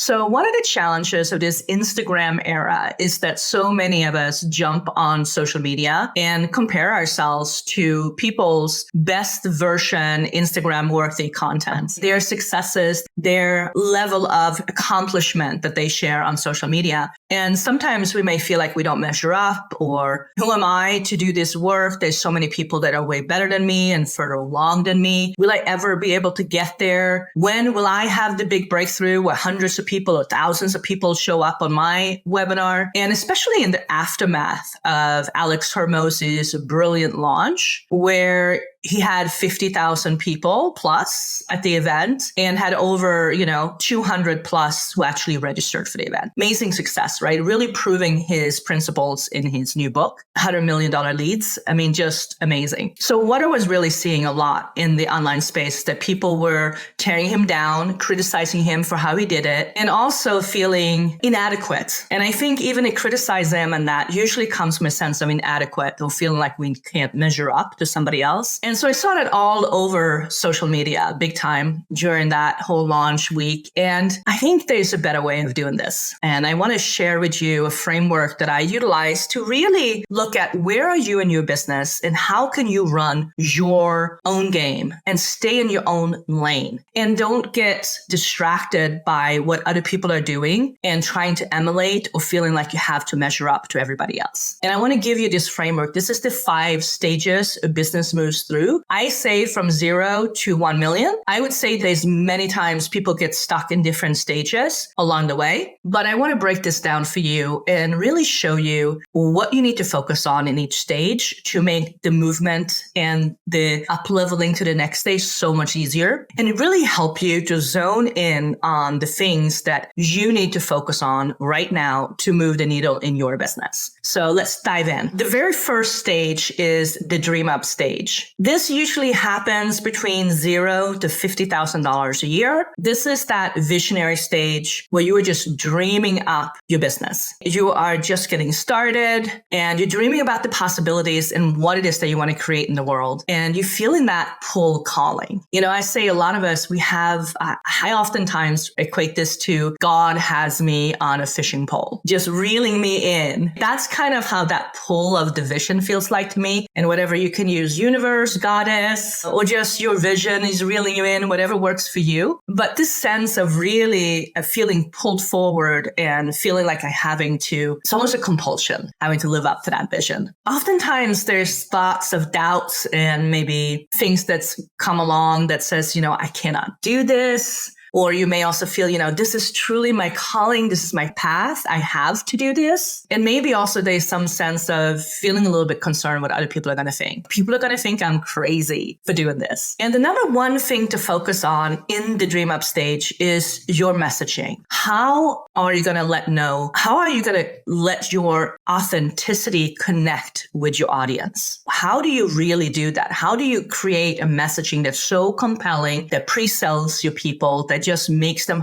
So one of the challenges of this Instagram era is that so many of us jump on social media and compare ourselves to people's best version Instagram worthy content, their successes, their level of accomplishment that they share on social media. And sometimes we may feel like we don't measure up, or who am I to do this work? There's so many people that are way better than me and further along than me. Will I ever be able to get there? When will I have the big breakthrough where hundreds of people or thousands of people show up on my webinar? And especially in the aftermath of Alex Hormozzi's brilliant launch, where he had 50,000 people plus at the event and had over, 200 plus who actually registered for the event. Amazing success, right? Really proving his principles in his new book, $100 million leads. I mean, just amazing. So what I was really seeing a lot in the online space, that people were tearing him down, criticizing him for how he did it, and also feeling inadequate. And I think even to criticize him, and that usually comes from a sense of inadequate or feeling like we can't measure up to somebody else. And so I saw that all over social media, big time, during that whole launch week. And I think there's a better way of doing this. And I want to share with you a framework that I utilize to really look at where are you in your business and how can you run your own game and stay in your own lane. And don't get distracted by what other people are doing and trying to emulate or feeling like you have to measure up to everybody else. And I want to give you this framework. This is the 5 stages a business moves through. I say from 0 to 1 million. I would say there's many times people get stuck in different stages along the way, but I want to break this down for you and really show you what you need to focus on in each stage to make the movement and the up-leveling to the next stage so much easier, and really help you to zone in on the things that you need to focus on right now to move the needle in your business. So let's dive in. The very first stage is the dream up stage. This usually happens between $0 to $50,000 a year. This is that visionary stage where you are just dreaming up your business. You are just getting started and you're dreaming about the possibilities and what it is that you want to create in the world. And you're feeling that pull calling. I say a lot of us, I oftentimes equate this to God has me on a fishing pole, just reeling me in. That's kind of how that pull of the vision feels like to me. And whatever you can use, universe, goddess, or just your vision is reeling you in, whatever works for you. But this sense of really feeling pulled forward and feeling like it's almost a compulsion, having to live up to that vision. Oftentimes there's thoughts of doubts and maybe things that's come along that says, I cannot do this. Or you may also feel, this is truly my calling. This is my path. I have to do this. And maybe also there's some sense of feeling a little bit concerned what other people are going to think. People are going to think I'm crazy for doing this. And the number one thing to focus on in the dream up stage is your messaging. How are you going to how are you going to let your authenticity connect with your audience? How do you really do that? How do you create a messaging that's so compelling that pre-sells your people, that just makes them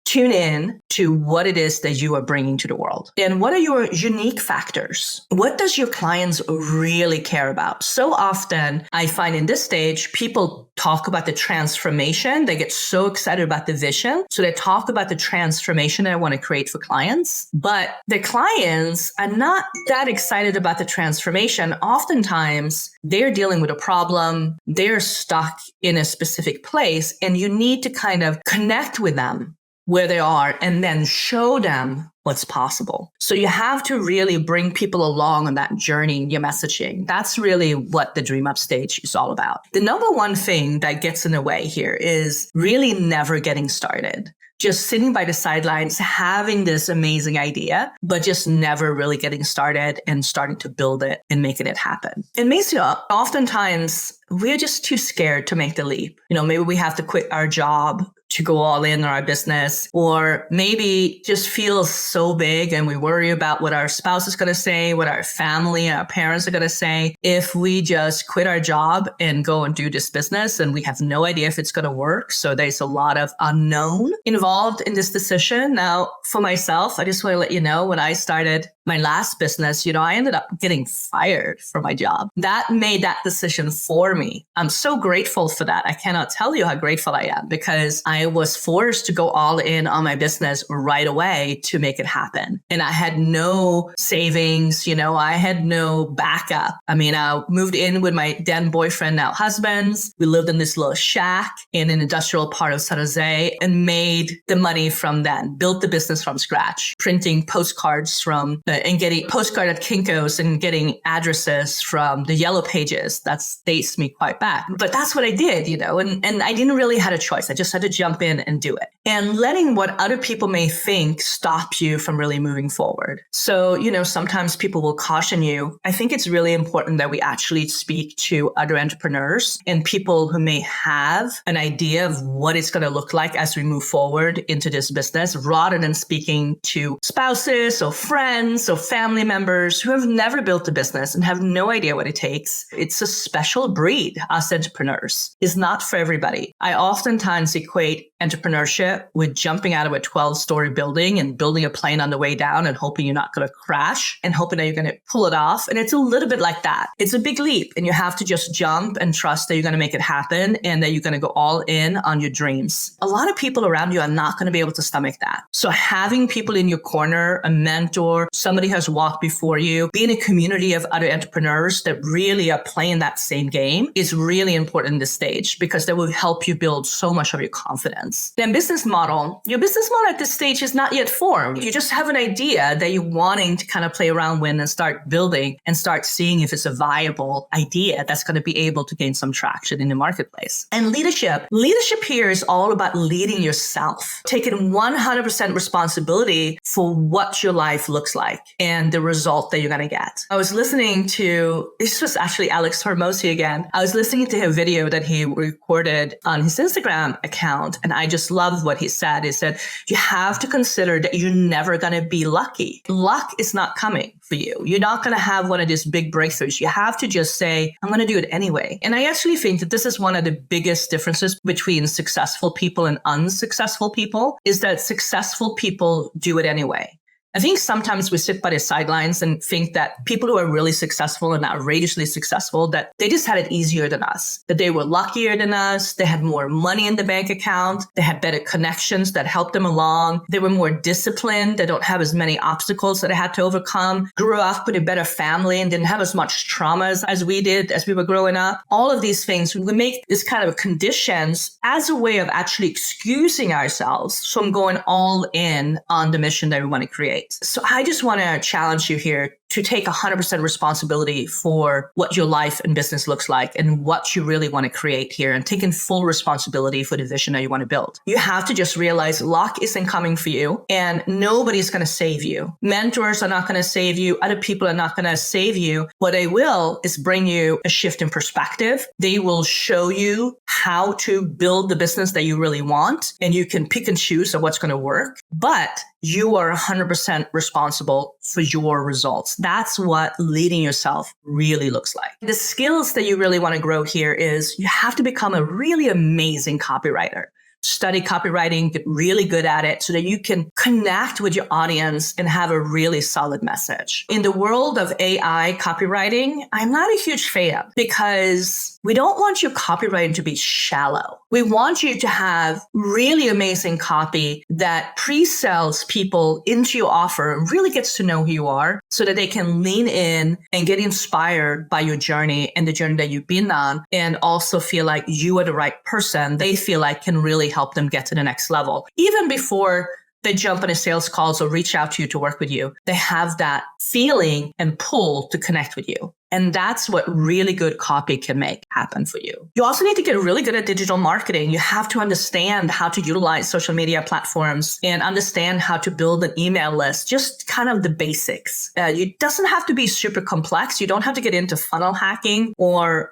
tune in to what it is that you are bringing to the world? And what are your unique factors? What does your clients really care about? So often I find in this stage, people talk about the transformation. They get so excited about the vision. So they talk about the transformation that I want to create for clients, but the clients are not that excited about the transformation. Oftentimes they're dealing with a problem. They're stuck in a specific place, and you need to kind of connect with them where they are and then show them what's possible. So you have to really bring people along on that journey in your messaging. That's really what the dream up stage is all about. The number one thing that gets in the way here is really never getting started. Just sitting by the sidelines, having this amazing idea, but just never really getting started and starting to build it and making it happen. And basically, oftentimes we're just too scared to make the leap. Maybe we have to quit our job to go all in on our business, or maybe just feels so big and we worry about what our spouse is going to say, what our family and our parents are going to say if we just quit our job and go and do this business, and we have no idea if it's going to work. So there's a lot of unknown involved in this decision. Now, for myself, I just want to let you know, when I started my last business, I ended up getting fired from my job. That made that decision for me. I'm so grateful for that. I cannot tell you how grateful I am because I was forced to go all in on my business right away to make it happen. And I had no savings, I had no backup. I mean, I moved in with my then boyfriend, now husbands. We lived in this little shack in an industrial part of San Jose and made the money from then, built the business from scratch, printing postcards and getting postcard at Kinko's and getting addresses from the Yellow Pages. That dates me quite back. But that's what I did, and I didn't really have a choice. I just had to jump in and do it. And letting what other people may think stop you from really moving forward. So, sometimes people will caution you. I think it's really important that we actually speak to other entrepreneurs and people who may have an idea of what it's going to look like as we move forward into this business, rather than speaking to spouses or friends or family members who have never built a business and have no idea what it takes. It's a special breed, us entrepreneurs. It's not for everybody. I oftentimes equate entrepreneurship with jumping out of a 12-story building and building a plane on the way down and hoping you're not going to crash and hoping that you're going to pull it off. And it's a little bit like that. It's a big leap and you have to just jump and trust that you're going to make it happen and that you're going to go all in on your dreams. A lot of people around you are not going to be able to stomach that. So having people in your corner, a mentor, somebody who has walked before you, being a community of other entrepreneurs that really are playing that same game is really important in this stage because that will help you build so much of your confidence. Then business model. Your business model at this stage is not yet formed. You just have an idea that you're wanting to kind of play around with and start building and start seeing if it's a viable idea that's going to be able to gain some traction in the marketplace. And leadership. Leadership here is all about leading yourself, taking 100% responsibility for what your life looks like and the result that you're going to get. I was listening to, this was actually Alex Hormozi again. I was listening to a video that he recorded on his Instagram account, and I just loved what he said. He said, you have to consider that you're never going to be lucky. Luck is not coming for you. You're not going to have one of these big breakthroughs. You have to just say, I'm going to do it anyway. And I actually think that this is one of the biggest differences between successful people and unsuccessful people, is that successful people do it anyway. I think sometimes we sit by the sidelines and think that people who are really successful and outrageously successful, that they just had it easier than us, that they were luckier than us, they had more money in the bank account, they had better connections that helped them along, they were more disciplined, they don't have as many obstacles that they had to overcome, grew up with a better family and didn't have as much traumas as we did as we were growing up. All of these things, we make this kind of conditions as a way of actually excusing ourselves from going all in on the mission that we want to create. So I just want to challenge you here to take 100% responsibility for what your life and business looks like and what you really want to create here, and taking full responsibility for the vision that you want to build. You have to just realize luck isn't coming for you and nobody's going to save you. Mentors are not going to save you. Other people are not going to save you. What they will is bring you a shift in perspective. They will show you how to build the business that you really want, and you can pick and choose of what's going to work, but you are 100% responsible for your results. That's what leading yourself really looks like. The skills that you really want to grow here is you have to become a really amazing copywriter. Study copywriting, get really good at it so that you can connect with your audience and have a really solid message. In the world of AI copywriting, I'm not a huge fan because we don't want your copywriting to be shallow. We want you to have really amazing copy that pre-sells people into your offer and really gets to know who you are so that they can lean in and get inspired by your journey and the journey that you've been on, and also feel like you are the right person they feel like can really help them get to the next level. Even before they jump on a sales calls or reach out to you to work with you, they have that feeling and pull to connect with you. And that's what really good copy can make happen for you. You also need to get really good at digital marketing. You have to understand how to utilize social media platforms and understand how to build an email list, just kind of the basics. It doesn't have to be super complex. You don't have to get into funnel hacking or,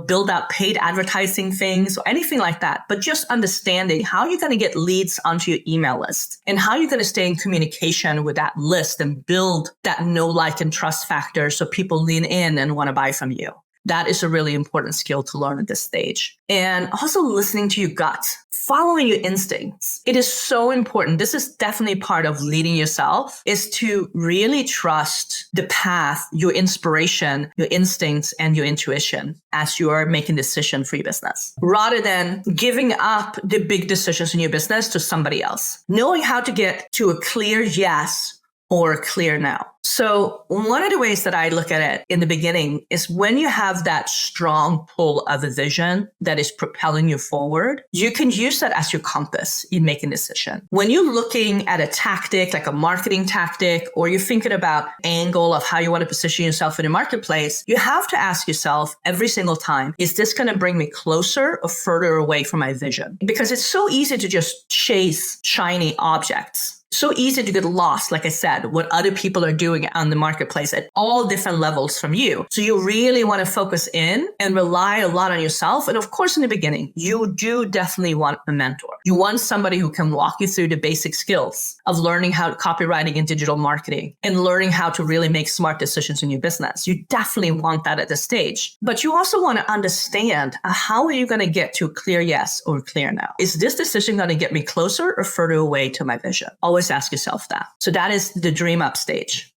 build out paid advertising things or anything like that. But just understanding how you're going to get leads onto your email list and how you're going to stay in communication with that list and build that know, like, and trust factor so people lean in and want to buy from you. That is a really important skill to learn at this stage. And also listening to your gut, following your instincts. It is so important. This is definitely part of leading yourself, is to really trust the path, your inspiration, your instincts, and your intuition as you are making decisions for your business, rather than giving up the big decisions in your business to somebody else. Knowing how to get to a clear yes or a clear no. So one of the ways that I look at it in the beginning is when you have that strong pull of a vision that is propelling you forward, you can use that as your compass in making a decision. When you're looking at a tactic, like a marketing tactic, or you're thinking about angle of how you want to position yourself in the marketplace, you have to ask yourself every single time, is this going to bring me closer or further away from my vision? Because it's so easy to just chase shiny objects. So easy to get lost, like I said, what other people are doing on the marketplace at all different levels from you. So you really want to focus in and rely a lot on yourself. And of course, in the beginning, you do definitely want a mentor. You want somebody who can walk you through the basic skills of learning how to copywriting and digital marketing and learning how to really make smart decisions in your business. You definitely want that at this stage. But you also want to understand how are you going to get to a clear yes or a clear no? Is this decision going to get me closer or further away to my vision? Always ask yourself that. So that is the dream up stage.